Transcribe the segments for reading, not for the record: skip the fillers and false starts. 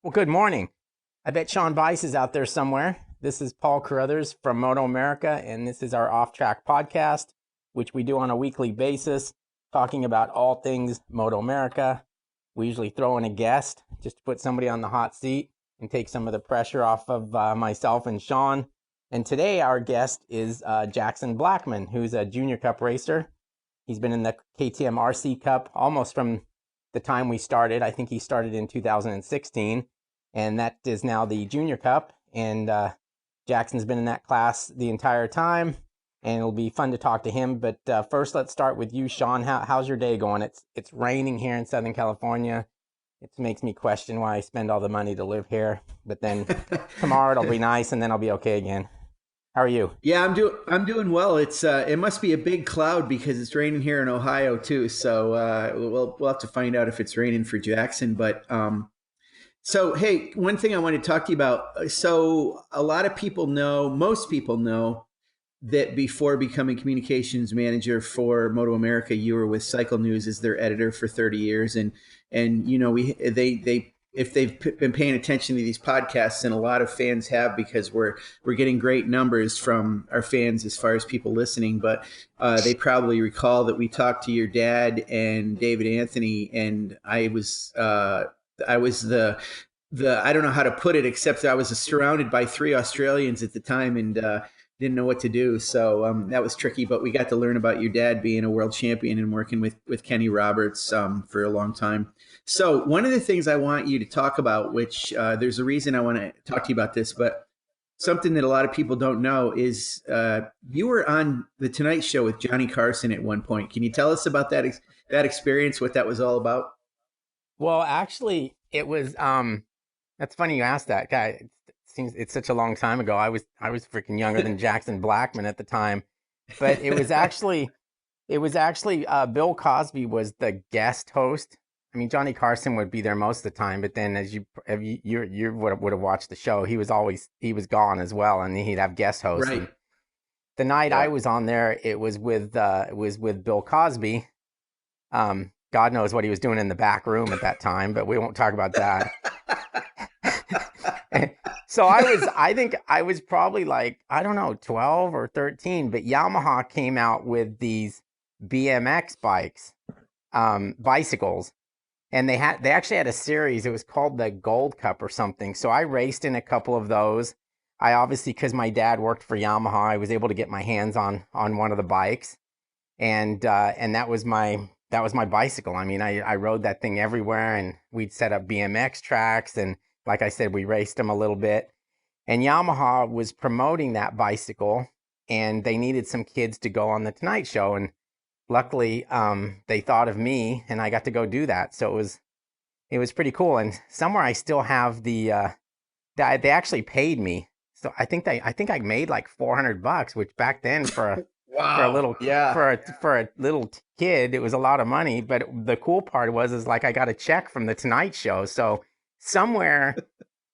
Well, good morning. I bet Sean Bice is out there somewhere. This is Paul Carruthers from MotoAmerica, and this is our Off Track podcast, which we do on a weekly basis, talking about all things MotoAmerica. We usually throw in a guest just to put somebody on the hot seat and take some of the pressure off of myself and Sean. And today our guest is Jackson Blackmon, who's a Junior Cup racer. He's been in the KTM RC Cup almost from the time we started. I think he started in 2016. And that is now the Junior Cup, and Jackson's been in that class the entire time, and it'll be fun to talk to him. But first, let's start with you, Sean. How's your day going? It's raining here in Southern California. It makes me question why I spend all the money to live here. But then tomorrow it'll be nice, and then I'll be okay again. How are you? Yeah, I'm doing well. It must be a big cloud because it's raining here in Ohio too. So we'll have to find out if it's raining for Jackson. But so, hey, one thing I want to talk to you about. So a lot of people know, most people know that before becoming communications manager for MotoAmerica, you were with Cycle News as their editor for 30 years. And you know, if they've been paying attention to these podcasts, and a lot of fans have, because we're getting great numbers from our fans as far as people listening, but they probably recall that we talked to your dad and David Anthony, and I was the I don't know how to put it, except that I was surrounded by three Australians at the time and didn't know what to do. So that was tricky, but we got to learn about your dad being a world champion and working with Kenny Roberts for a long time. So one of the things I want you to talk about, which there's a reason I want to talk to you about this, but something that a lot of people don't know is you were on the Tonight Show with Johnny Carson at one point. Can you tell us about that experience, what that was all about? Well, actually, it was. That's funny you asked that, guy. It seems it's such a long time ago. I was freaking younger than Jackson Blackmon at the time, but it was actually Bill Cosby was the guest host. I mean, Johnny Carson would be there most of the time, but then as you would have watched the show, he was gone as well, and he'd have guest hosts. Right. The night I was on there, it was with Bill Cosby. God knows what he was doing in the back room at that time, but we won't talk about that. So I think I was probably like, I don't know, 12 or 13, but Yamaha came out with these BMX bikes, bicycles, and they actually had a series. It was called the Gold Cup or something. So I raced in a couple of those. I obviously, because my dad worked for Yamaha, I was able to get my hands on one of the bikes, and that was my bicycle. I mean, I rode that thing everywhere, and we'd set up BMX tracks, and like I said, we raced them a little bit. And Yamaha was promoting that bicycle, and they needed some kids to go on the Tonight Show. And luckily, they thought of me, and I got to go do that. So it was pretty cool. And somewhere I still have they actually paid me. So I think I made like $400, which back then for a Wow. for a little Yeah. for a little kid, it was a lot of money. But the cool part is like I got a check from the Tonight Show. So somewhere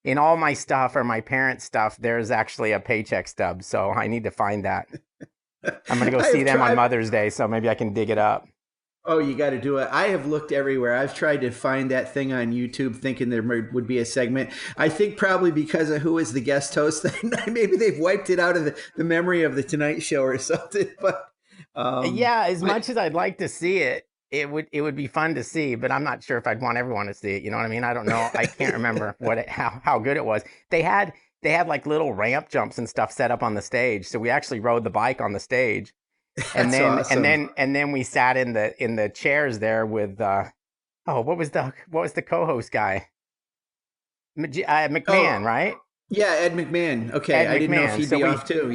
in all my stuff or my parents' stuff, there's actually a paycheck stub. So I need to find that. I'm gonna go see them on Mother's Day, so maybe I can dig it up. Oh, you got to do it. I have looked everywhere. I've tried to find that thing on YouTube, thinking there would be a segment. I think probably because of who is the guest host, maybe they've wiped it out of the memory of the Tonight Show or something. But yeah, as much as I'd like to see it, it would be fun to see, but I'm not sure if I'd want everyone to see it. You know what I mean? I don't know. I can't remember how good it was. They had like little ramp jumps and stuff set up on the stage, so we actually rode the bike on the stage. And that's then awesome. and then we sat in the chairs there with what was the co-host guy? McMahon, Oh, right? yeah, Ed McMahon. Okay, Ed I didn't know if McMahon. he'd So be off too.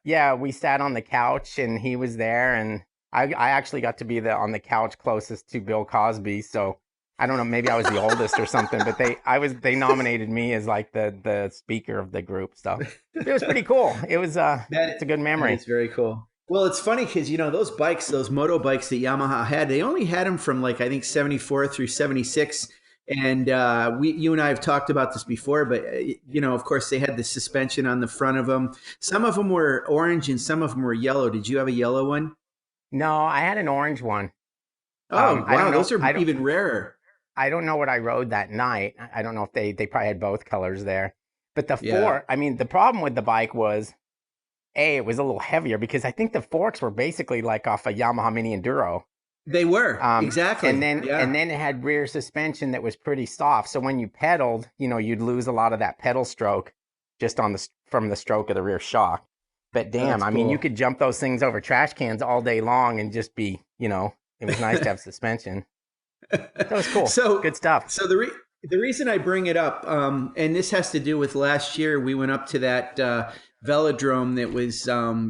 Yeah. we sat on the couch and he was there, and I actually got to be on the couch closest to Bill Cosby. So I don't know, maybe I was the oldest or something, but they nominated me as like the speaker of the group. So it was pretty cool. It was it's a good That memory. is very cool. Well, it's funny because, those bikes, those moto bikes that Yamaha had, they only had them from like, I think 74 through 76. And you and I have talked about this before, but, of course, they had the suspension on the front of them. Some of them were orange and some of them were yellow. Did you have a yellow one? No, I had an orange one. Oh, I don't wow. know. Those are even rarer. I don't know what I rode that night. I don't know if they probably had both colors there. But the Yeah, I mean, the problem with the bike was it was a little heavier because I think the forks were basically like off a Yamaha Mini Enduro. they were And exactly. Yeah, then it had rear suspension that was pretty soft. So when you pedaled, you'd lose a lot of that pedal stroke just from the stroke of the rear shock. But damn, that's I mean, you cool. could jump those things over trash cans all day long and just be, it was nice to have suspension. That was cool. so Good stuff. so the reason I bring it up, and this has to do with last year, we went up to that velodrome that was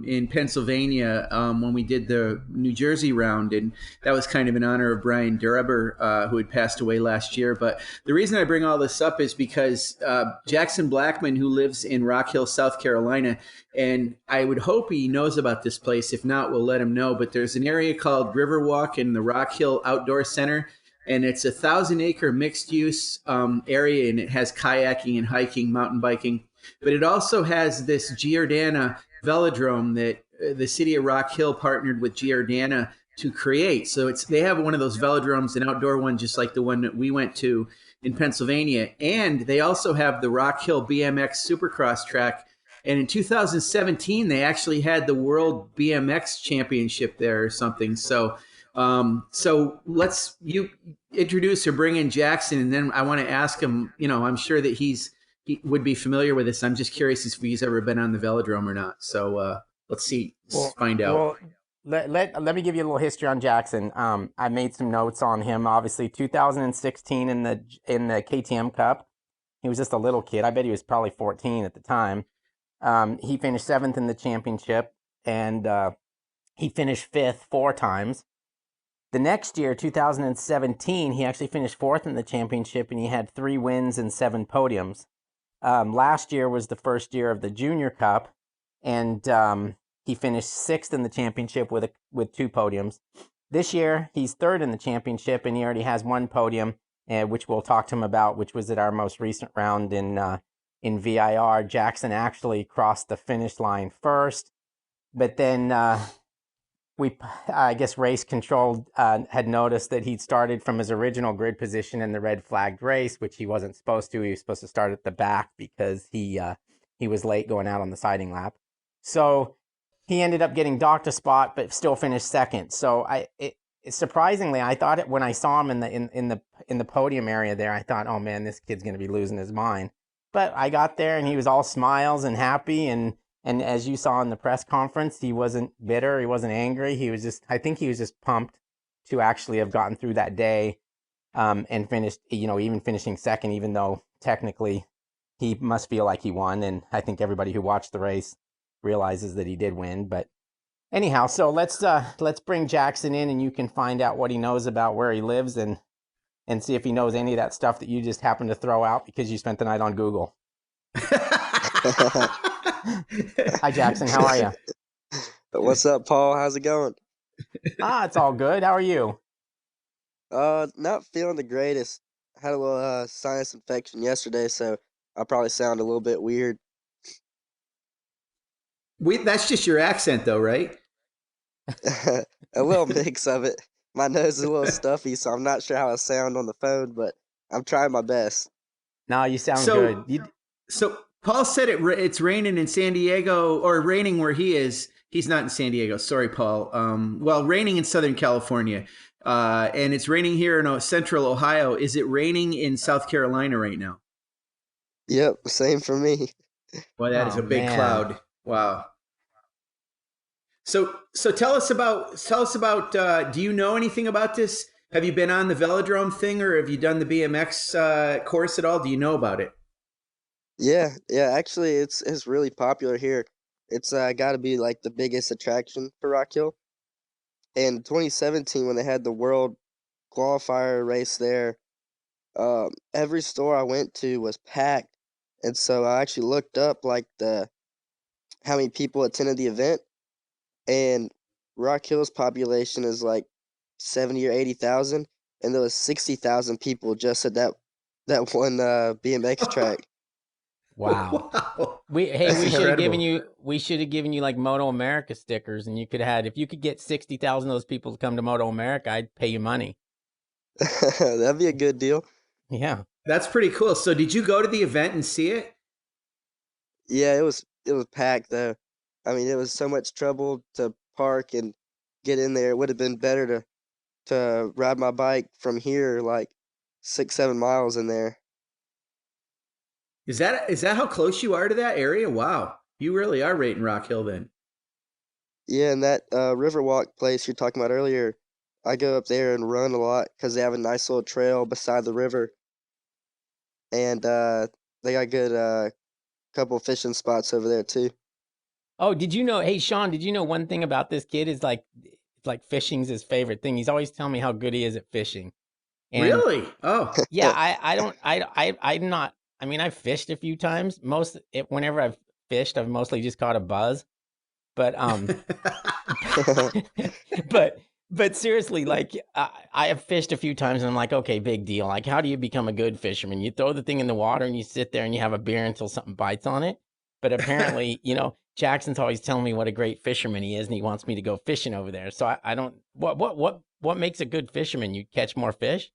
in Pennsylvania when we did the New Jersey round, and that was kind of in honor of Brian Dureber, who had passed away last year. But the reason I bring all this up is because Jackson Blackmon, who lives in Rock Hill, South Carolina, and I would hope he knows about this place. If not, we'll let him know. But there's an area called Riverwalk in the Rock Hill Outdoor Center, and it's a 1,000-acre mixed use area, and it has kayaking and hiking, mountain biking. But it also has this Giordana velodrome that the city of Rock Hill partnered with Giordana to create. So they have one of those velodromes, an outdoor one, just like the one that we went to in Pennsylvania. And they also have the Rock Hill BMX Supercross track. And in 2017, they actually had the World BMX Championship there or something. So let's you introduce or bring in Jackson, and then I want to ask him. I'm sure that he would be familiar with this. I'm just curious if he's ever been on the velodrome or not. So let's see, let's Well, find out. well, let me give you a little history on Jackson. I made some notes on him. Obviously, 2016 in the KTM Cup, he was just a little kid. I bet he was probably 14 at the time. He finished seventh in the championship, and he finished fifth 4 times. The next year, 2017, he actually finished fourth in the championship, and he had 3 wins and 7 podiums. Last year was the first year of the Junior Cup, and he finished sixth in the championship with 2 podiums. This year, he's third in the championship, and he already has 1 podium, which we'll talk to him about, which was at our most recent round in VIR. Jackson actually crossed the finish line first, but then I guess race control had noticed that he'd started from his original grid position in the red flagged race, which he wasn't supposed to. He was supposed to start at the back because he was late going out on the siding lap. So he ended up getting docked a spot, but still finished second. So surprisingly, I thought when I saw him in the podium area there, I thought, oh man, this kid's going to be losing his mind. But I got there and he was all smiles and happy, and as you saw in the press conference, he wasn't bitter. He wasn't angry. I think he was just pumped to actually have gotten through that day and finished, even finishing second, even though technically he must feel like he won. And I think everybody who watched the race realizes that he did win. But anyhow, so let's bring Jackson in, and you can find out what he knows about where he lives and see if he knows any of that stuff that you just happened to throw out because you spent the night on Google. Hi, Jackson. How are you? What's up, Paul? How's it going? It's all good. How are you? Not feeling the greatest. Had a little sinus infection yesterday, so I probably sound a little bit weird. That's just your accent, though, right? A little mix of it. My nose is a little stuffy, so I'm not sure how I sound on the phone, but I'm trying my best. No, you sound So, good. so Paul said it's raining in San Diego, or raining where he is. He's not in San Diego. Sorry, Paul. Well, raining in Southern California, and it's raining here in Central Ohio. Is it raining in South Carolina right now? Yep, same for me. Well, that is a big man. cloud. Wow. So tell us about. Do you know anything about this? Have you been on the velodrome thing, or have you done the BMX course at all? Do you know about it? Yeah. Actually, it's really popular here. It's got to be like the biggest attraction for Rock Hill. In 2017, when they had the World Qualifier race there, every store I went to was packed, and so I actually looked up like how many people attended the event, and Rock Hill's population is like 70 or 80,000, and there was 60,000 people just at that one BMX track. Wow. Wow. We That's should have given incredible. you like MotoAmerica stickers, and you could have had, if you could get 60,000 of those people to come to MotoAmerica, I'd pay you money. That'd be a good deal. Yeah. That's pretty cool. So did you go to the event and see it? Yeah, it was packed though. I mean, it was so much trouble to park and get in there. It would have been better to ride my bike from here like 6, 7 miles in there. Is that how close you are to that area? Wow. You really are right in Rock Hill then. Yeah, and that Riverwalk place you're talking about earlier, I go up there and run a lot because they have a nice little trail beside the river, and they got good couple fishing spots over there too. Oh, did you know? Hey, Sean, did you know one thing about this kid is like, it's like fishing's his favorite thing. He's always telling me how good he is at fishing. And Really? Oh. yeah, I don't, I'm not, I mean, I've fished a few times. Whenever I've fished, I've mostly just caught a buzz. But, but, but seriously, like, I have fished a few times and I'm like, okay, big deal. Like, how do you become a good fisherman? You throw the thing in the water and you sit there and you have a beer until something bites on it. But apparently, Jackson's always telling me what a great fisherman he is and he wants me to go fishing over there. So I don't, what makes a good fisherman? You catch more fish?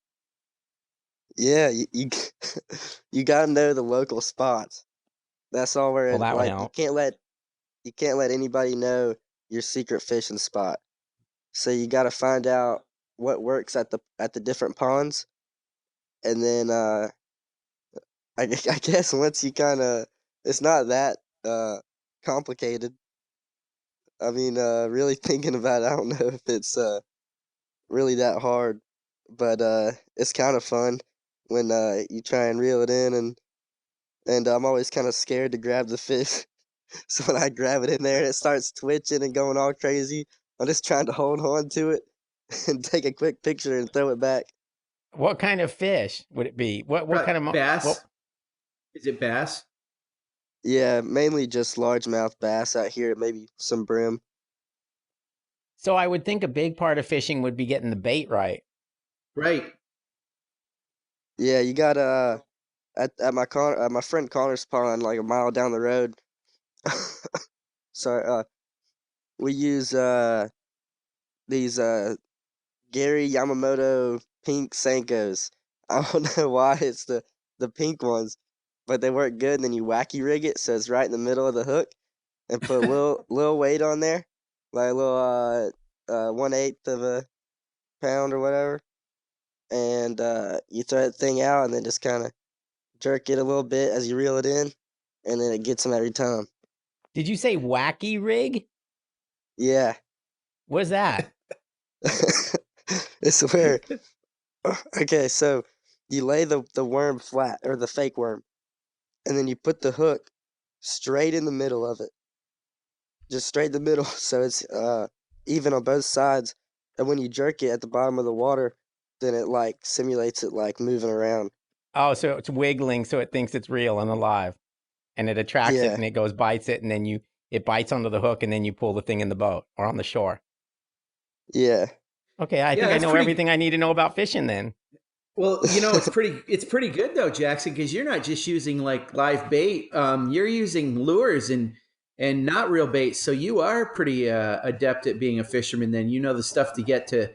Yeah, you you gotta know the local spots. That's all Well, where that would like help. you can't let anybody know your secret fishing spot. So you gotta find out what works at the different ponds, and then I guess once you kind of it's not that uh complicated. I mean, really thinking about it, I don't know if it's really that hard, but it's kind of fun when you try and reel it in, and I'm always kind of scared to grab the fish. So when I grab it in there and it starts twitching and going all crazy, I'm just trying to hold on to it and take a quick picture and throw it back. What kind of fish would it be? What kind of, Bass? Is it bass? Yeah, mainly just largemouth bass out here, maybe some brim. so I would think a big part of fishing would be getting the bait right. Right. Yeah, you got at my friend Connor's pond, like a mile down the road. Sorry, we use these Gary Yamamoto pink Senkos. I don't know why it's the pink ones, but they work good. And then you wacky rig it so it's right in the middle of the hook, and put a little weight on there, like a little 1/8 of a pound or whatever, and you throw that thing out, and then just kind of jerk it a little bit as you reel it in, and then it gets them every time. Did you say wacky rig? Yeah, What's that? it's where okay, so you lay the worm flat or the fake worm, and then you put the hook straight in the middle of it, just straight in the middle, so it's even on both sides. And when you jerk it at the bottom of the water, then it like simulates it like moving around. Oh, so it's wiggling so it thinks it's real and alive. And it attracts it Yeah, and it goes bites it and then it bites onto the hook and then you pull the thing in the boat or on the shore. yeah, Okay, I Yeah, think I that's know pretty. everything I need to know about fishing then. Well, it's pretty good though, Jackson, because you're not just using like live bait. You're using lures and not real bait. So you are pretty adept at being a fisherman. Then you know the stuff to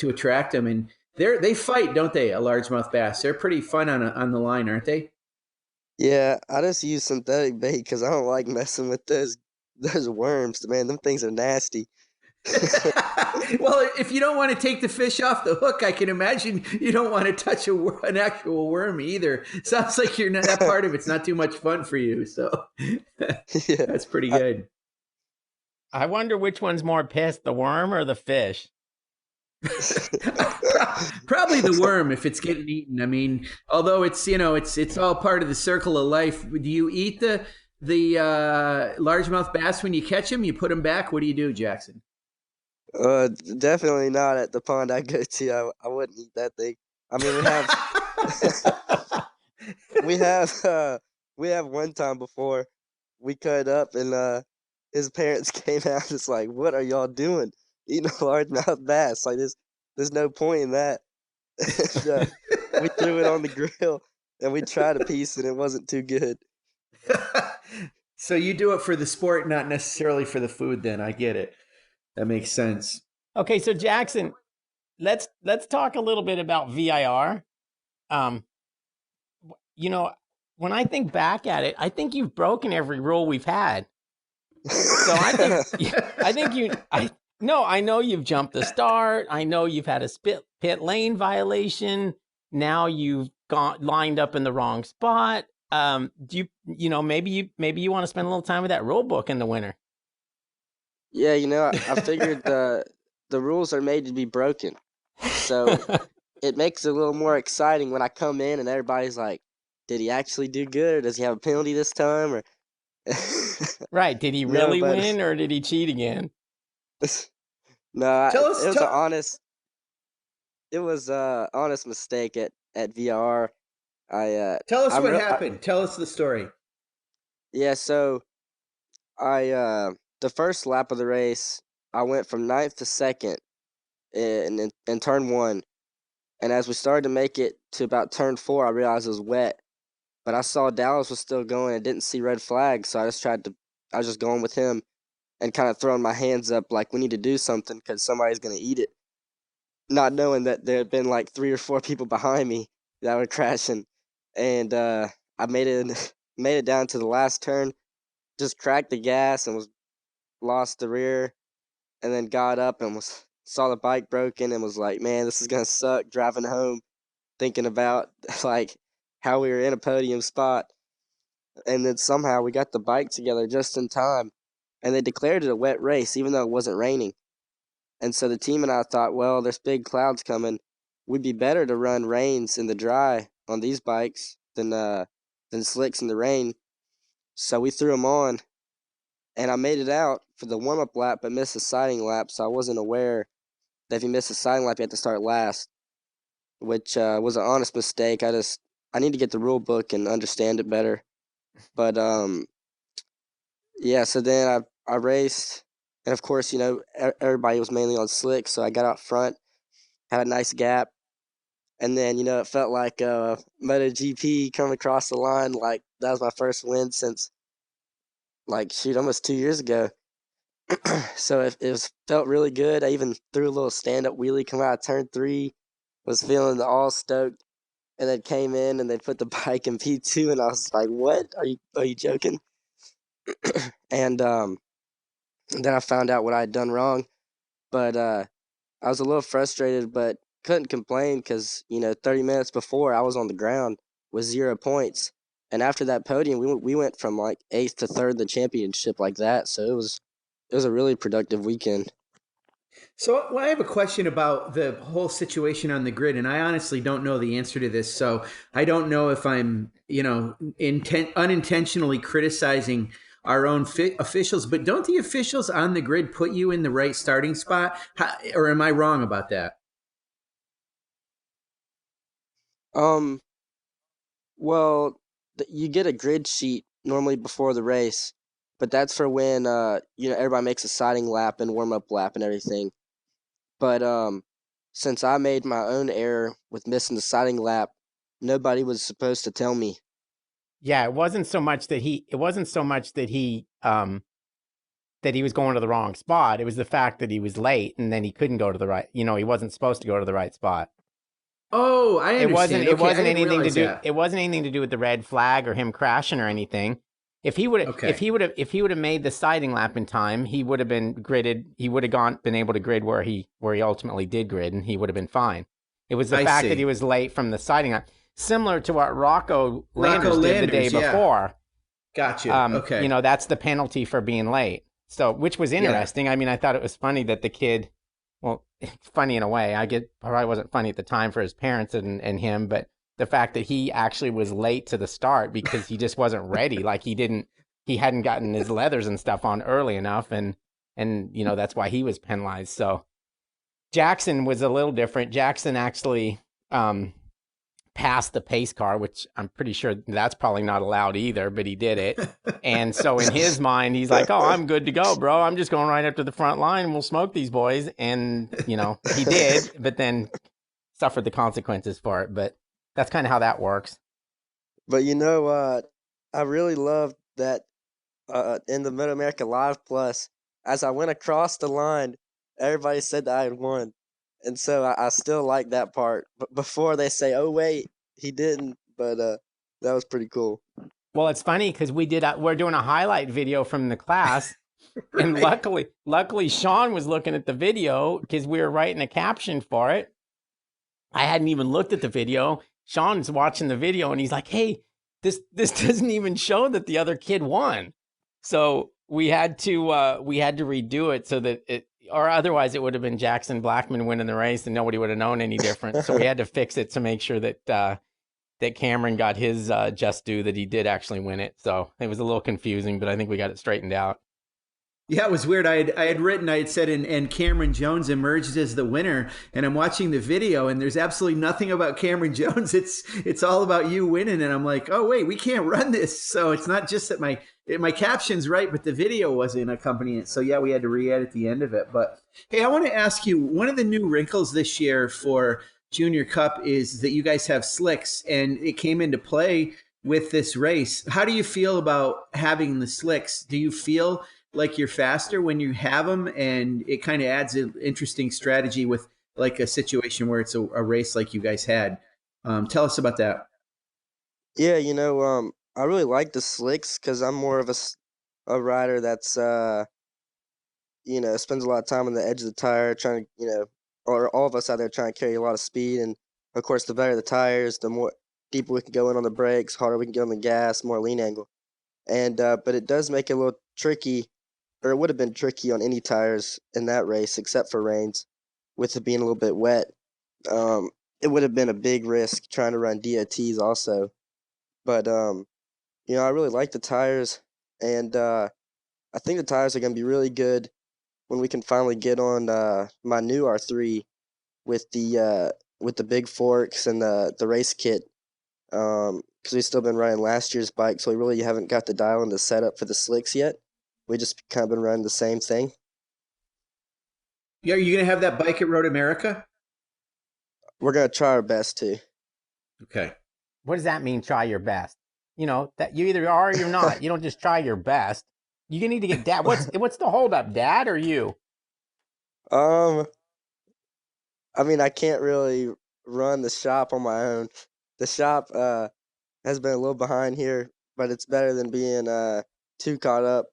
attract them, and they fight, don't they? A largemouth bass. They're pretty fun on the line, aren't they? yeah. I just use synthetic bait because I don't like messing with those worms. Man, them things are nasty. Well, if you don't want to take the fish off the hook, I can imagine you don't want to touch an actual worm either. Sounds like you're not that part of it's not too much fun for you. So Yeah, that's pretty I, good. I wonder which one's more pissed, the worm or the fish? Probably the worm if it's getting eaten. I mean, although it's all part of the circle of life. Do you eat the largemouth bass when you catch them? You put them back. What do you do, Jackson? definitely not at the pond I go to. I wouldn't eat that thing. I mean, we have we have one time before we cut up and his parents came out. It's like, what are y'all doing? Eating a largemouth bass? Like there's no point in that. And, we threw it on the grill and we tried a piece and it wasn't too good. So you do it for the sport, not necessarily for the food. Then I get it. That makes sense. Okay, so Jackson, let's talk a little bit about VIR. Um, you know, when I think back at it, I think you've broken every rule we've had. So I know you've jumped the start. I know you've had a pit lane violation. Now you've lined up in the wrong spot. Maybe you want to spend a little time with that rule book in the winter. Yeah, I figured the rules are made to be broken. So it makes it a little more exciting when I come in and everybody's like, did he actually do good? Or does he have a penalty this time? Or right. Did he really win or did he cheat again? No, it was a honest mistake at VR. Tell us what happened. Tell us the story. Yeah, so the first lap of the race, I went from 9th to 2nd in turn 1. And as we started to make it to about turn 4, I realized it was wet. But I saw Dallas was still going and didn't see red flags, so I was just going with him and kind of throwing my hands up like we need to do something because somebody's going to eat it. Not knowing that there had been like 3 or 4 people behind me that were crashing. And I made it down to the last turn, just cracked the gas and lost the rear, and then got up and saw the bike broken and was like, man, this is going to suck driving home, thinking about like how we were in a podium spot. And then somehow we got the bike together just in time, and they declared it a wet race even though it wasn't raining. And so the team and I thought, well, there's big clouds coming. We'd be better to run rains in the dry on these bikes than slicks in the rain. So we threw them on, and I made it out for the warm-up lap but missed the siding lap, so I wasn't aware that if you miss a siding lap, you have to start last, which was an honest mistake. I need to get the rule book and understand it better. But yeah, so then I raced, and of course, everybody was mainly on slick, so I got out front, had a nice gap, and then, it felt like MotoGP coming across the line. Like, that was my first win since, like, almost 2 years ago. So it felt really good. I even threw a little stand-up wheelie coming out of turn 3, was feeling all stoked, and then came in and they put the bike in P2, and I was like, what? Are you joking? And then I found out what I had done wrong. But I was a little frustrated, but couldn't complain because, 30 minutes before I was on the ground with 0 points. And after that podium, we went from like 8th to 3rd in the championship like that. So it was a really productive weekend. So I have a question about the whole situation on the grid, and I honestly don't know the answer to this. So I don't know if I'm, unintentionally criticizing our own officials, but don't the officials on the grid put you in the right starting spot? Or am I wrong about that? Well, you get a grid sheet normally before the race, but that's for when, everybody makes a siding lap and warm-up lap and everything. But since I made my own error with missing the siding lap, nobody was supposed to tell me. Yeah, it wasn't so much that he that he was going to the wrong spot. It was the fact that he was late and then he couldn't go to the right. He wasn't supposed to go to the right spot. Oh, I understand. It wasn't anything to do. That. It wasn't anything to do with the red flag or him crashing or anything. If he would have made the siding lap in time, he would have been gridded. He would have been able to grid where he ultimately did grid, and he would have been fine. It was the fact that he was late from the siding lap, similar to what Rocco Landers did the day before. Gotcha. Okay. That's the penalty for being late. So, which was interesting. Yeah. I mean, I thought it was funny that the kid. Well, it's funny in a way. Probably wasn't funny at the time for his parents and him, but the fact that he actually was late to the start because he just wasn't ready. Like he hadn't gotten his leathers and stuff on early enough. And that's why he was penalized. So Jackson was a little different. Jackson actually, passed the pace car, which I'm pretty sure that's probably not allowed either, but he did it. And so in his mind, he's like, oh, I'm good to go, bro. I'm just going right up to the front line and we'll smoke these boys. And, he did, but then suffered the consequences for it. But that's kind of how that works. But I really loved that in the MotoAmerica Live Plus, as I went across the line, everybody said that I had won. And so I still like that part. But before they say, "Oh wait, he didn't," but that was pretty cool. Well, it's funny because we're doing a highlight video from the class, and Right. luckily Sean was looking at the video because we were writing a caption for it. I hadn't even looked at the video. Sean's watching the video and he's like, "Hey, this doesn't even show that the other kid won." So we had to redo it so that it, or otherwise it would have been Jackson Blackmon winning the race and nobody would have known any different. So we had to fix it to make sure that that Cameron got his just due, that he did actually win it. So it was a little confusing, but I think we got it straightened out. Yeah, it was weird. I had said, and Cameron Jones emerged as the winner, and I'm watching the video, and there's absolutely nothing about Cameron Jones. It's all about you winning, and I'm like, oh wait, we can't run this. So it's not just that my caption's right, but the video wasn't accompanying it. So yeah, we had to re-edit the end of it. But hey, I want to ask you, one of the new wrinkles this year for Junior Cup is that you guys have slicks, and it came into play with this race. How do you feel about having the slicks? Do you feel like you're faster when you have them, and it kind of adds an interesting strategy with like a situation where it's a race like you guys had? Tell us about that. Yeah, I really like the slicks because I'm more of a rider that's spends a lot of time on the edge of the tire trying to, or all of us out there trying to carry a lot of speed. And of course, the better the tires, the more deeper we can go in on the brakes, harder we can get on the gas, more lean angle. And but it does make it a little tricky, or it would have been tricky on any tires in that race except for Rains, with it being a little bit wet. It would have been a big risk trying to run DOTs also. But I really like the tires, and I think the tires are going to be really good when we can finally get on my new R3 with the big forks and the race kit. Because we've still been running last year's bike, so we really haven't got the dial in the setup for the slicks yet. We just kind of been running the same thing. Yeah, are you gonna have that bike at Road America? We're gonna try our best to. Okay. What does that mean? Try your best. You know that you either are or you're not. You don't just try your best. You need to get Dad. What's the holdup, Dad or you? I mean, I can't really run the shop on my own. The shop has been a little behind here, but it's better than being too caught up.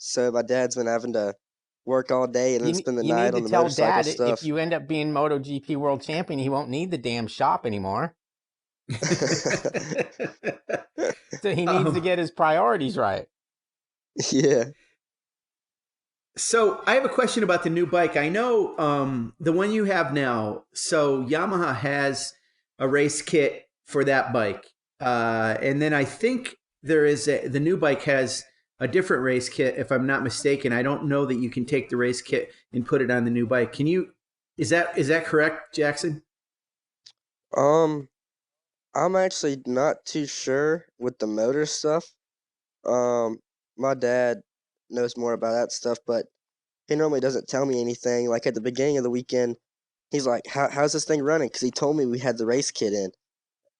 So my dad's been having to work all day and then spend the You night need to on the tell motorcycle Dad if stuff. you end up being MotoGP world champion, he won't need the damn shop anymore. So he needs to get his priorities right. Yeah. So I have a question about the new bike. I know the one you have now. So Yamaha has a race kit for that bike, and then I think the new bike has a different race kit. If I'm not mistaken, I don't know that you can take the race kit and put it on the new bike. Can you? Is that correct, Jackson? Um, I'm actually not too sure with the motor stuff. My dad knows more about that stuff, but he normally doesn't tell me anything. Like at the beginning of the weekend, he's like, "How's this thing running?" Because he told me we had the race kit in.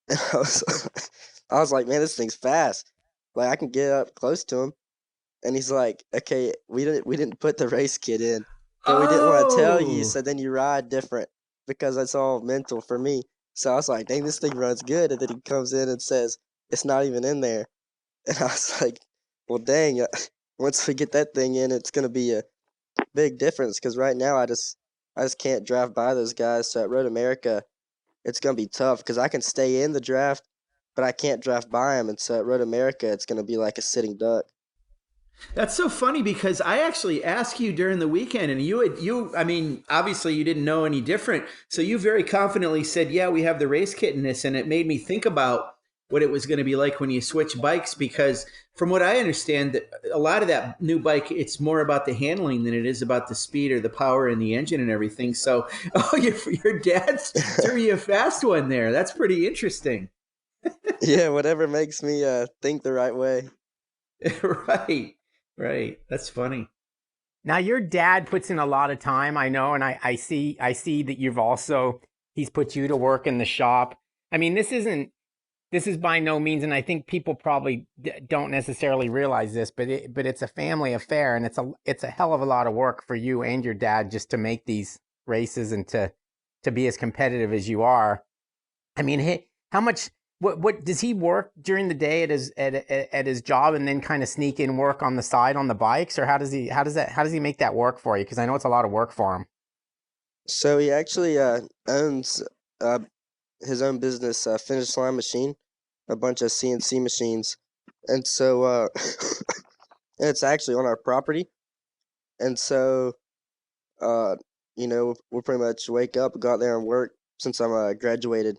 And I was like, "Man, this thing's fast. Like I can get up close to him." And he's like, "Okay, we didn't put the race kit in, but we didn't want to tell you, Oh, so then you ride different because it's all mental for me." So I was like, "Dang, this thing runs good." And then he comes in and says, "It's not even in there." And I was like, "Well, dang, once we get that thing in, it's gonna be a big difference because right now I just can't draft by those guys. So at Road America, it's gonna be tough because I can stay in the draft, but I can't draft by them. And so at Road America, it's gonna be like a sitting duck." that's so funny because I actually asked you during the weekend, and I mean, obviously you didn't know any different, so you very confidently said, "Yeah, we have the race kit in this," and it made me think about what it was going to be like when you switch bikes. Because from what I understand, that a lot of that new bike, it's more about the handling than it is about the speed or the power in the engine and everything. So, oh, your dad threw you a fast one there. That's pretty interesting. Yeah, whatever makes me think the right way. Right, right. That's funny. Now your dad puts in a lot of time, I know, and I see that he's put you to work in the shop. I mean, this is by no means, and I think people probably don't necessarily realize this, but it's a family affair, and it's a hell of a lot of work for you and your dad just to make these races and to to be as competitive as you are. I mean, hey, how much? What does he work during the day at his job and then kind of sneak in work on the side on the bikes, or how does he make that work for you? Because I know it's a lot of work for him. So he actually owns uh, his own business, Finish Line Machine, a bunch of CNC machines, and so it's actually on our property. And so, uh, we'll pretty much wake up, go out there and work since I'm graduated,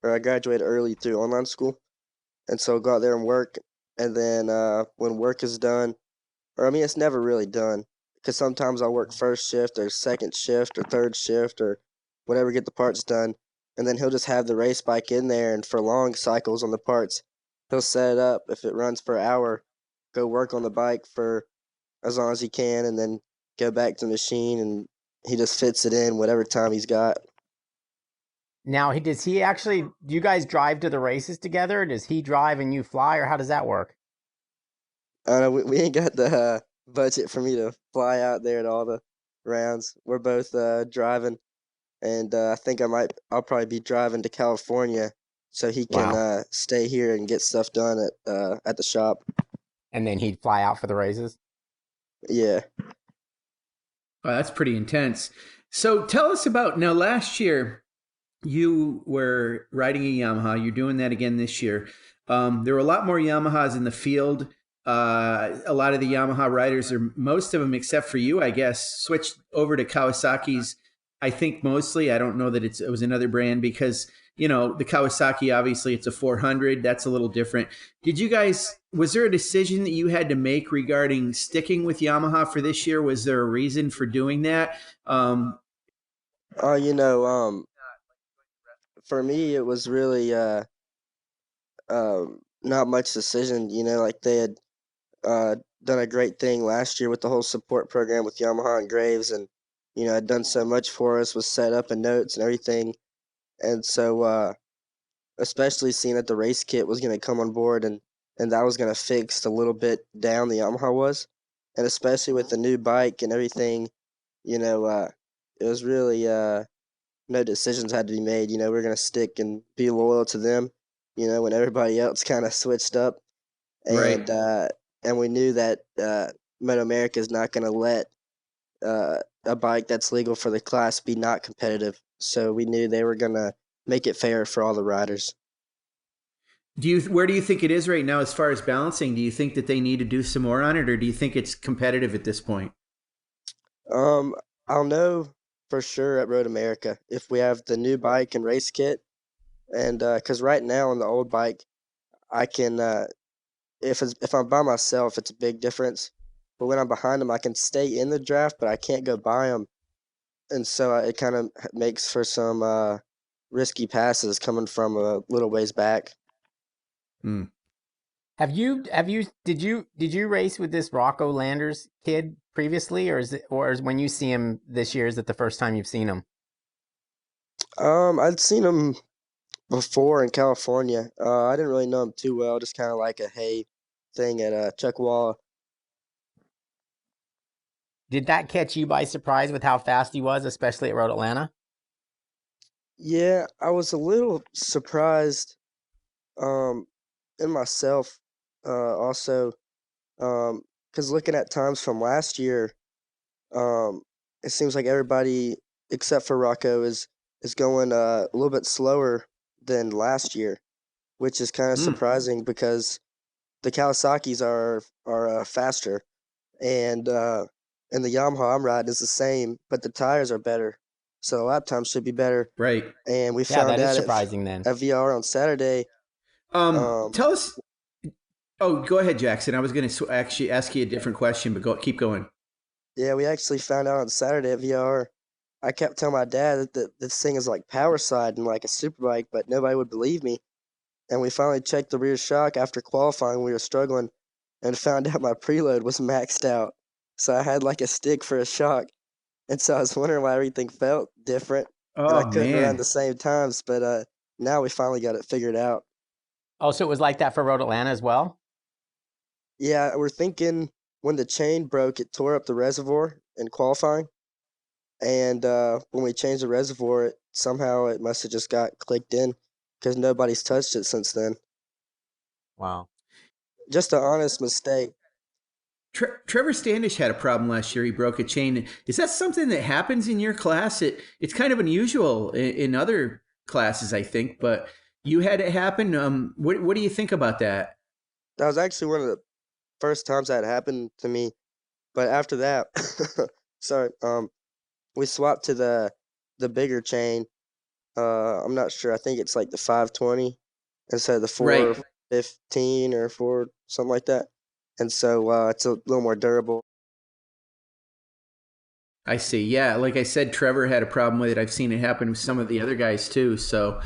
or I graduated early through online school. And so go out there and work. And then when work is done, or I mean, it's never really done because sometimes I'll work first shift or second shift or third shift or whatever, get the parts done. And then he'll just have the race bike in there. And for long cycles on the parts, he'll set it up. If it runs for an hour, go work on the bike for as long as he can and then go back to the machine. And he just fits it in whatever time he's got. Now, does he actually? Do you guys drive to the races together? Or does he drive and you fly, or how does that work? We ain't got the budget for me to fly out there at all the rounds. We're both driving, and I think I'll probably be driving to California so he can Wow. stay here and get stuff done at the shop. And then he'd fly out for the races. Yeah. Oh, that's pretty intense. So tell us about now. Last year, you were riding a Yamaha. You're doing that again this year. There were a lot more Yamahas in the field. A lot of the Yamaha riders, or most of them except for you, I guess, switched over to Kawasaki's. I think mostly. I don't know that it was another brand because, the Kawasaki, obviously it's a 400. That's a little different. Was there a decision that you had to make regarding sticking with Yamaha for this year? Was there a reason for doing that? Oh, for me, it was really not much decision. Like they had done a great thing last year with the whole support program with Yamaha and Graves, and had done so much for us with setup and notes and everything. And so, especially seeing that the race kit was going to come on board and that was going to fix a little bit down the Yamaha was, and especially with the new bike and everything, it was really no decisions had to be made. We're going to stick and be loyal to them. When everybody else kind of switched up, Right. and we knew that MotoAmerica is not going to let a bike that's legal for the class be not competitive. So we knew they were going to make it fair for all the riders. Where do you think it is right now as far as balancing? Do you think that they need to do some more on it, or do you think it's competitive at this point? I'll know for sure at Road America if we have the new bike and race kit, and because right now on the old bike, I can if I'm by myself, it's a big difference. But when I'm behind them, I can stay in the draft, but I can't go by them, and so it kind of makes for some risky passes coming from a little ways back. Hmm. Did you race with this Rocco Landers kid previously, or when you see him this year, is it the first time you've seen him? I'd seen him before in California. I didn't really know him too well, just kind of like a hey thing at Chuckwalla. Did that catch you by surprise with how fast he was, especially at Road Atlanta? Yeah, I was a little surprised um, in myself also because looking at times from last year, um, it seems like everybody except for Rocco is going a little bit slower than last year, which is kind of Hmm. surprising because the Kawasaki's are faster, and and the Yamaha I'm riding is the same, but the tires are better, so the lap time should be better. Right. And we Yeah, found that is out surprising then. at VR on Saturday. Um, Tell us. Oh, go ahead, Jackson. I was going to actually ask you a different question, but keep going. yeah, we actually found out on Saturday at VR. I kept telling my dad that this thing is like power side and like a super bike, but nobody would believe me. And we finally checked the rear shock after qualifying. We were struggling and found out my preload was maxed out. So I had like a stick for a shock. And so I was wondering why everything felt different and I Oh couldn't run man. the same times. But now we finally got it figured out. Oh, so it was like that for Road Atlanta as well? Yeah, we're thinking when the chain broke, it tore up the reservoir in qualifying. And when we changed the reservoir, somehow it must have just got clicked in because nobody's touched it since then. Wow. Just an honest mistake. Trevor Standish had a problem last year. He broke a chain. Is that something that happens in your class? It's kind of unusual in other classes, I think, but you had it happen. What do you think about that? That was actually one of the first times that happened to me. But after that, sorry, we swapped to the bigger chain. I'm not sure. I think it's like the 520 instead of the Right. 415 or 4 something like that. And so it's a little more durable. I see. Yeah, like I said, Trevor had a problem with it. I've seen it happen with some of the other guys too. So,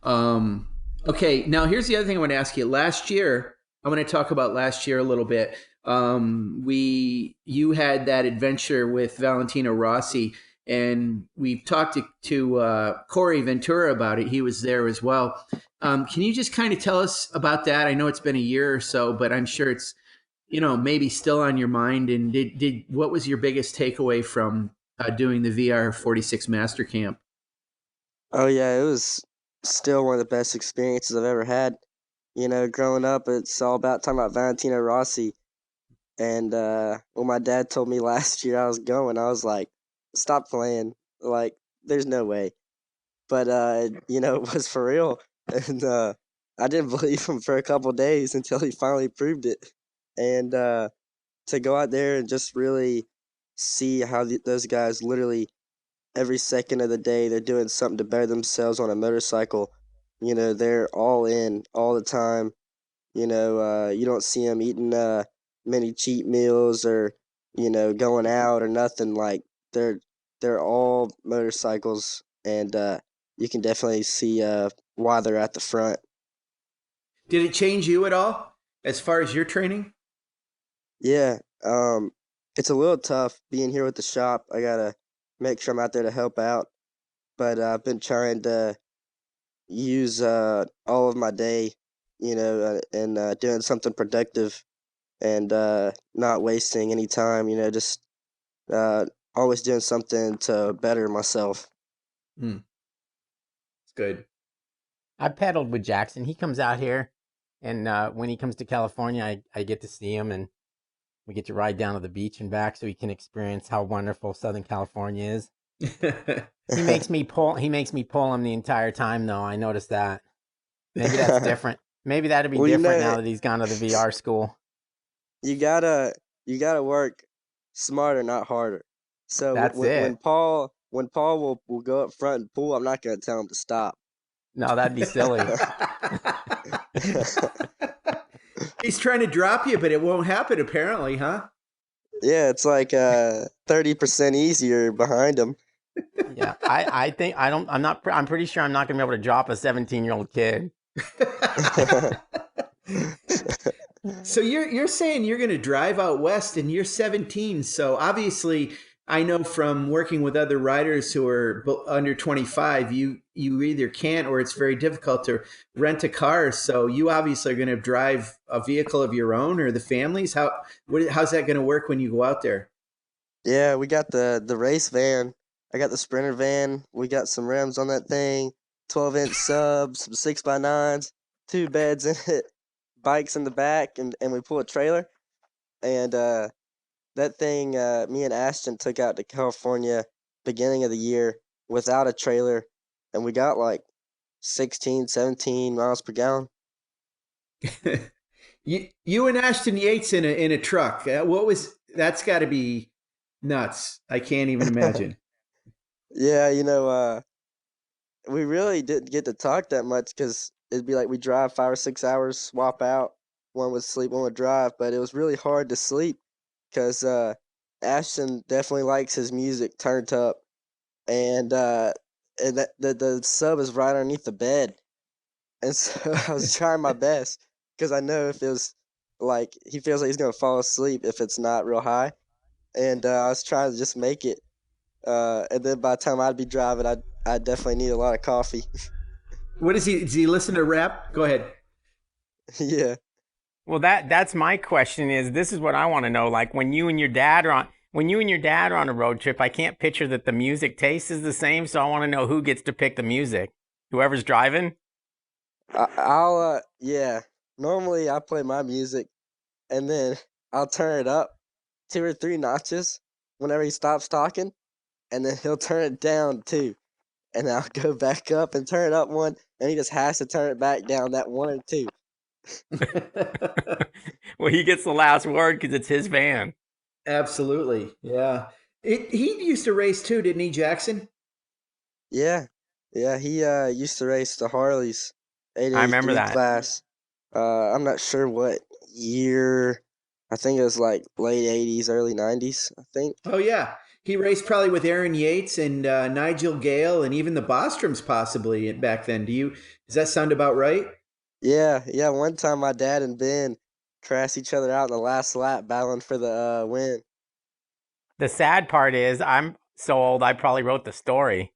okay. Now here's the other thing I want to ask you. Last year, I want to talk about last year a little bit. You had that adventure with Valentino Rossi, and we've talked to Corey Ventura about it. He was there as well. Can you just kind of tell us about that? I know it's been a year or so, but I'm sure it's maybe still on your mind. And what was your biggest takeaway from doing the VR 46 Master Camp? Oh yeah, it was still one of the best experiences I've ever had. Growing up, it's all about talking about Valentino Rossi. And when my dad told me last year I was going, I was like, stop playing. Like, there's no way. But, it was for real. And I didn't believe him for a couple days until he finally proved it. And to go out there and just really see how those guys literally every second of the day, they're doing something to better themselves on a motorcycle. They're all in all the time. You don't see them eating many cheat meals or going out or nothing. Like they're all motorcycles, and you can definitely see why they're at the front. Did it change you at all as far as your training? Yeah, it's a little tough being here with the shop. I gotta make sure I'm out there to help out, but I've been trying to use all of my day, and doing something productive and not wasting any time. Just uh, always doing something to better myself. Hmm. It's good. I pedaled with Jackson. He comes out here, and when he comes to California, I get to see him, and we get to ride down to the beach and back, so he can experience how wonderful Southern California is. He makes me pull. He makes me pull him the entire time, though. I noticed that. Maybe that's different. Maybe that'd be Well, different now that he's gone to the VR school. you gotta you gotta work smarter, not harder. So That's it. when Paul will go up front and pull, I'm not gonna tell him to stop. No, that'd be silly. He's trying to drop you, but it won't happen apparently, huh? Yeah, it's like 30% easier behind him. Yeah, I think I don't. I'm not. I'm pretty sure I'm not gonna be able to drop a 17-year-old kid. So you're saying you're going to drive out west and you're 17. So obviously I know from working with other riders who are under 25, you either can't or it's very difficult to rent a car. So you obviously are going to drive a vehicle of your own or the family's. How's that going to work when you go out there? Yeah, we got the race van. I got the Sprinter van. We got some rims on that thing, 12-inch subs, some 6x9s, 2 beds in it, bikes in the back, and we pull a trailer. And that thing, me and Ashton took out to California beginning of the year without a trailer, and we got like 16, 17 miles per gallon. You and Ashton Yates in a truck. That's got to be nuts. I can't even imagine. Yeah, we really didn't get to talk that much because it'd be like we drive 5 or 6 hours, swap out. One would sleep, one would drive, but it was really hard to sleep because Ashton definitely likes his music turned up, and that the sub is right underneath the bed, and so I was trying my best because I know if it was like he feels like he's gonna fall asleep if it's not real high, and I was trying to just make it. And then by the time I'd be driving, I'd definitely need a lot of coffee. What is he? Does he listen to rap? Go ahead. Yeah. Well, that's my question. Is this is what I want to know? Like when you and your dad are on. when you and your dad are on a road trip, I can't picture that the music taste is the same. So I want to know who gets to pick the music. Whoever's driving. I'll yeah. Normally I play my music and then I'll turn it up 2 or 3 notches whenever he stops talking, and then he'll turn it down too. And I'll go back up and turn it up one, and he just has to turn it back down that 1 or 2. Well, he gets the last word because it's his van. Absolutely. Yeah. He used to race too, didn't he, Jackson? Yeah, yeah. He used to race the Harleys, I remember 883 that. class. I'm not sure what year. I think it was like late 80s, early 90s. I think. Oh yeah. He raced probably with Aaron Yates and Nigel Gale and even the Bostroms possibly back then. Does that sound about right? Yeah, yeah. One time, my dad and Ben crashed each other out in the last lap, battling for the win. The sad part is I'm so old I probably wrote the story.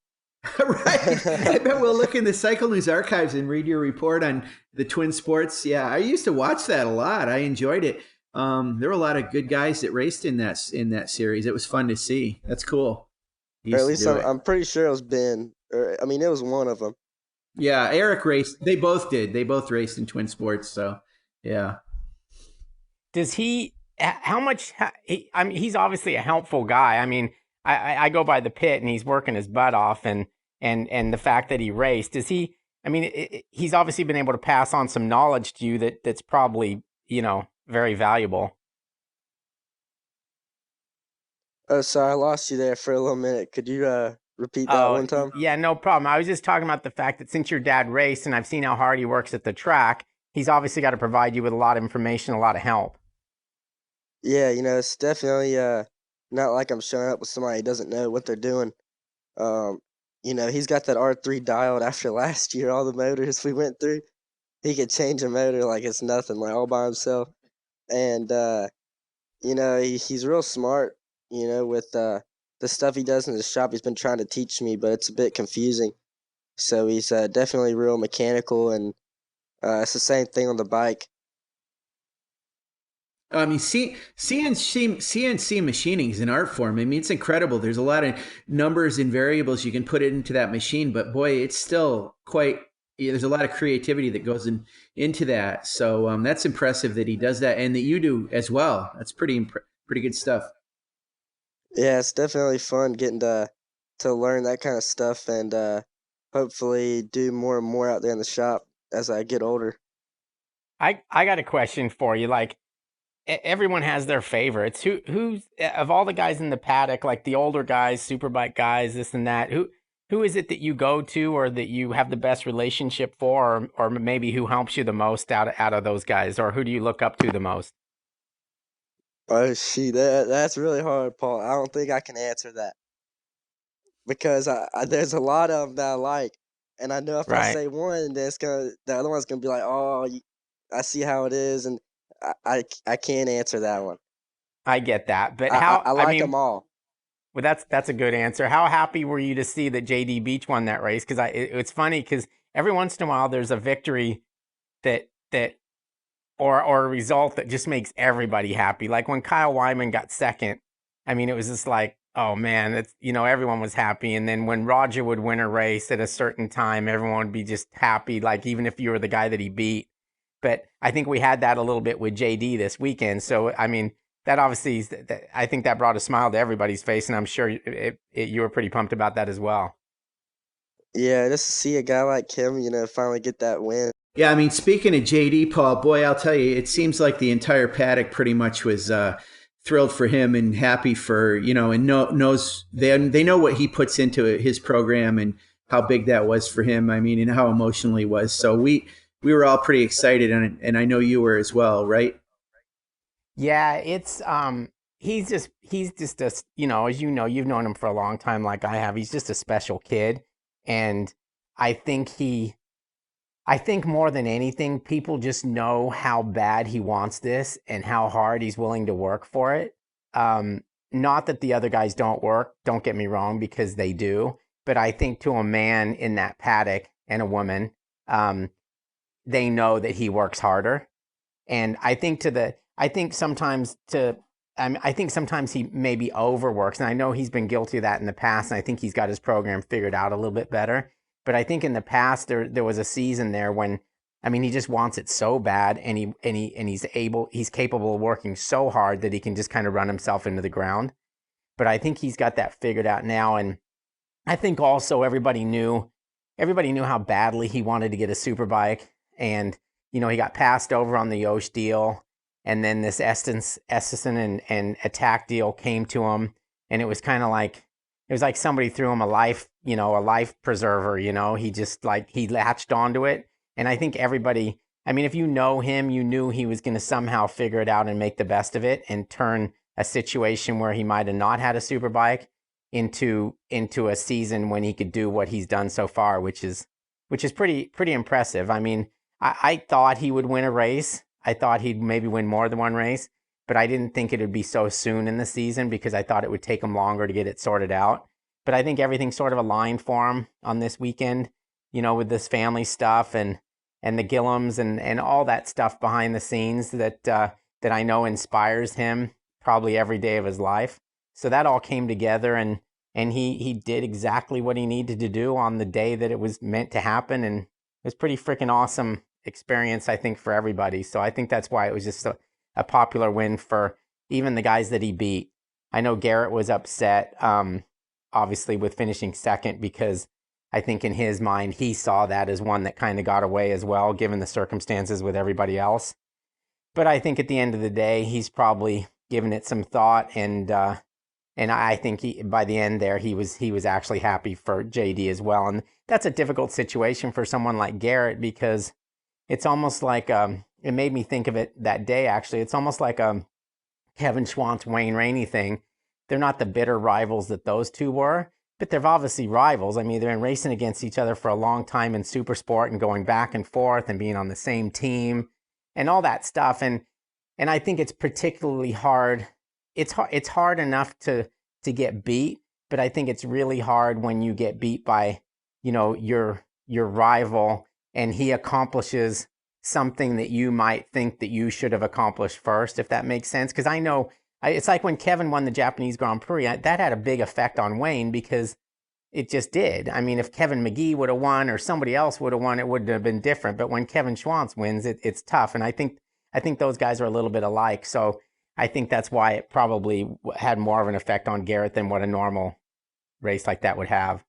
Right. I bet we'll look in the Cycle News archives and read your report on the twin sports. Yeah, I used to watch that a lot. I enjoyed it. There were a lot of good guys that raced in that series. It was fun to see. That's cool. He Or at used to least do it. I'm pretty sure it was Ben. Or I mean, it was one of them. Yeah, Eric raced. They both did. They both raced in twin sports. So, yeah. Does he? How much? I mean, he's obviously a helpful guy. I mean, I go by the pit and he's working his butt off, and the fact that he raced, does he? I mean, he's obviously been able to pass on some knowledge to you that's probably very valuable. Oh, sorry, I lost you there for a little minute. Could you repeat that Oh, one time? yeah, no problem. I was just talking about the fact that since your dad raced and I've seen how hard he works at the track, he's obviously got to provide you with a lot of information, a lot of help. Yeah, it's definitely not like I'm showing up with somebody who doesn't know what they're doing. Um, he's got that R3 dialed after last year, all the motors we went through. He could change a motor like it's nothing, like all by himself. And he's real smart, with the stuff he does in his shop. He's been trying to teach me, but it's a bit confusing. So he's definitely real mechanical, and it's the same thing on the bike. I mean, CNC machining is an art form. I mean, it's incredible. There's a lot of numbers and variables you can put it into that machine, but boy, it's still quite. Yeah, there's a lot of creativity that goes into that. So that's impressive that he does that, and that you do as well. That's pretty good stuff. Yeah, it's definitely fun getting to learn that kind of stuff, and hopefully do more and more out there in the shop as I get older. I got a question for you. Like everyone has their favorites. Who's of all the guys in the paddock, like the older guys, superbike guys, this and that. Who is it that you go to, or that you have the best relationship for, or maybe who helps you the most out of those guys, or who do you look up to the most? Oh, shoot, that's really hard, Paul. I don't think I can answer that because there's a lot of them that I like, and I know if I Right. say one, then the other one's gonna be like, oh, I see how it is, and I can't answer that one. I get that, but I I like them mean, all. well, that's a good answer. How happy were you to see that JD Beach won that race? Because it's funny because every once in a while there's a victory that or a result that just makes everybody happy. Like when Kyle Wyman got second, I mean, it was just like, oh man, it's everyone was happy. And then when Roger would win a race at a certain time, everyone would be just happy, like even if you were the guy that he beat. But I think we had that a little bit with JD this weekend. So I mean, that obviously I think that brought a smile to everybody's face, and I'm sure you were pretty pumped about that as well. Yeah, just to see a guy like him, finally get that win. Yeah, I mean, speaking of JD, Paul, boy, I'll tell you, it seems like the entire paddock pretty much was thrilled for him and happy for and knows they know what he puts into his program and how big that was for him. I mean, and how emotional he was. So we were all pretty excited, and I know you were as well, right? Yeah, it's he's just a as you've known him for a long time like I have. He's just a special kid, and I think I think more than anything people just know how bad he wants this and how hard he's willing to work for it. Not that the other guys don't work, don't get me wrong, because they do, but I think to a man in that paddock and a woman, they know that he works harder. And I think sometimes to I think sometimes he maybe overworks, and I know he's been guilty of that in the past, and I think he's got his program figured out a little bit better. But I think in the past there was a season there when, I mean, he just wants it so bad, and he's capable of working so hard that he can just kind of run himself into the ground. But I think he's got that figured out now, and I think also everybody knew how badly he wanted to get a superbike, and he got passed over on the Yosh deal. And then this Estenson and Attack deal came to him, and it was kind of like, it was like somebody threw him a life preserver. He just he latched onto it. And I think everybody, I mean, if you know him, you knew he was going to somehow figure it out and make the best of it and turn a situation where he might have not had a superbike into a season when he could do what he's done so far, which is pretty impressive. I mean, I thought he would win a race. I thought he'd maybe win more than one race, but I didn't think it would be so soon in the season because I thought it would take him longer to get it sorted out. But I think everything sort of aligned for him on this weekend, with this family stuff and the Gillums and all that stuff behind the scenes that I know inspires him probably every day of his life. So that all came together, and he did exactly what he needed to do on the day that it was meant to happen, and it was pretty freaking awesome experience, I think, for everybody. So I think that's why it was just a popular win for even the guys that he beat. I know Garrett was upset, obviously, with finishing second, because I think in his mind, he saw that as one that kind of got away as well, given the circumstances with everybody else. But I think at the end of the day, he's probably given it some thought, and I think by the end there, he was actually happy for JD as well. And that's a difficult situation for someone like Garrett, because it's almost like, it made me think of it that day, actually. It's almost like a Kevin Schwantz, Wayne Rainey thing. They're not the bitter rivals that those two were, but they're obviously rivals. I mean, they've been racing against each other for a long time in super sport and going back and forth and being on the same team and all that stuff. And I think it's particularly hard. It's hard enough to get beat, but I think it's really hard when you get beat by, your rival, and he accomplishes something that you might think that you should have accomplished first, if that makes sense. Because I know, it's like when Kevin won the Japanese Grand Prix, that had a big effect on Wayne, because it just did. I mean, if Kevin McGee would have won or somebody else would have won, it would have been different. But when Kevin Schwantz wins, it's tough. And I think those guys are a little bit alike. So I think that's why it probably had more of an effect on Garrett than what a normal race like that would have.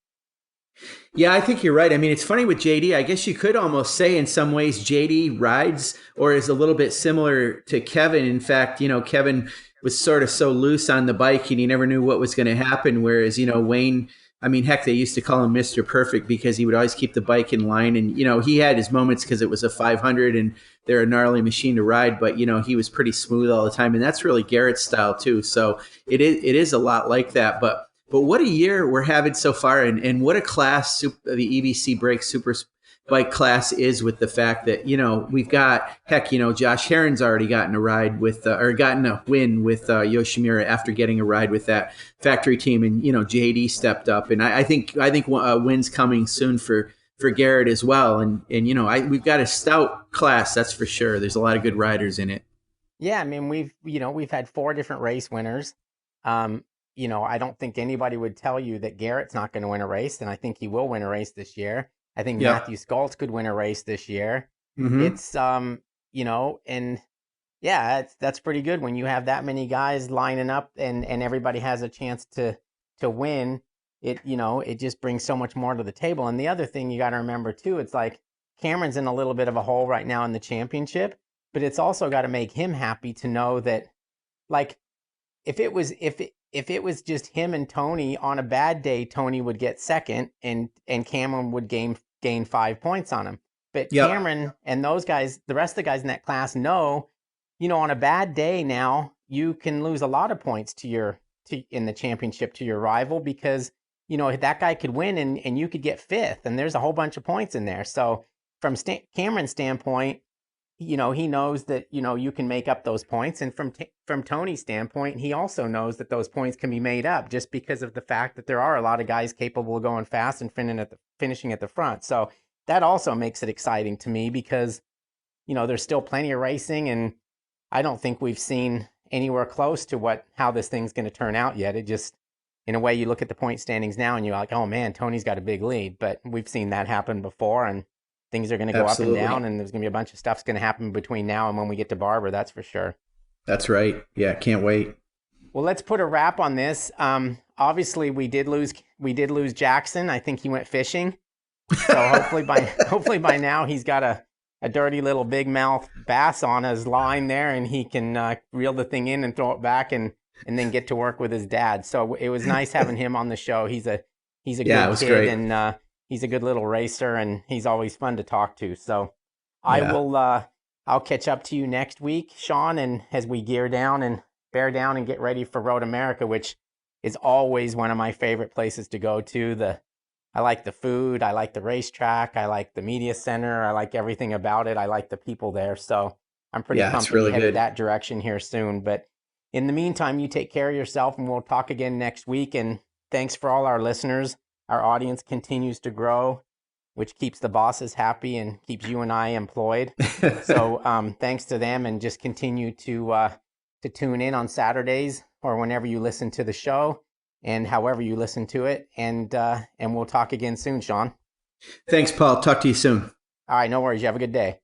Yeah, I think you're right. I mean, it's funny with JD. I guess you could almost say in some ways JD rides or is a little bit similar to Kevin. In fact, Kevin was sort of so loose on the bike and he never knew what was going to happen. Whereas, Wayne, I mean, heck, they used to call him Mr. Perfect because he would always keep the bike in line. And, he had his moments because it was a 500 and they're a gnarly machine to ride. But, he was pretty smooth all the time. And that's really Garrett's style, too. So it is a lot like that. But what a year we're having so far, and what a class the EBC Brake Super Bike class is, with the fact that we've got, heck, Josh Herron's already gotten a ride with or gotten a win with Yoshimura after getting a ride with that factory team, and JD stepped up, and I think wins coming soon for Garrett as well, and we've got a stout class, that's for sure. There's a lot of good riders in it. Yeah, I mean, we've had 4 different race winners. I don't think anybody would tell you that Garrett's not going to win a race, and I think he will win a race this year. I think Matthew Skoltz could win a race this year. Mm-hmm. It's, and yeah, that's pretty good when you have that many guys lining up and everybody has a chance to win. It just brings so much more to the table. And the other thing you got to remember too, it's like Cameron's in a little bit of a hole right now in the championship, but it's also got to make him happy to know that, like, if it was just him and Tony on a bad day, Tony would get second and Cameron would gain 5 points on him. But Cameron and those guys, the rest of the guys in that class know, on a bad day now, you can lose a lot of points in the championship to your rival, because, that guy could win and you could get 5th, and there's a whole bunch of points in there. So from Cameron's standpoint, he knows that, you can make up those points. And from Tony's standpoint, he also knows that those points can be made up just because of the fact that there are a lot of guys capable of going fast and finishing at the front. So that also makes it exciting to me, because, there's still plenty of racing, and I don't think we've seen anywhere close to how this thing's going to turn out yet. It just, in a way, you look at the point standings now and you're like, oh man, Tony's got a big lead. But we've seen that happen before, and things are going to go up and down, and there's going to be a bunch of stuff's going to happen between now and when we get to Barber. That's for sure. That's right. Yeah, can't wait. Well, let's put a wrap on this. Obviously, we did lose Jackson. I think he went fishing. So hopefully by now he's got a dirty little big mouth bass on his line there, and he can reel the thing in and throw it back and then get to work with his dad. So it was nice having him on the show. He's a good kid, great. And he's a good little racer, and he's always fun to talk to. So I'll catch up to you next week, Sean, and as we bear down and get ready for MotoAmerica, which is always one of my favorite places to go to. I like the food, I like the racetrack, I like the media center, I like everything about it. I like the people there. So I'm pretty pumped to head that direction here soon. But in the meantime, you take care of yourself, and we'll talk again next week. And thanks for all our listeners. Our audience continues to grow, which keeps the bosses happy and keeps you and I employed. So thanks to them, and just continue to tune in on Saturdays or whenever you listen to the show and however you listen to it. And we'll talk again soon, Sean. Thanks, Paul. Talk to you soon. All right, no worries. You have a good day.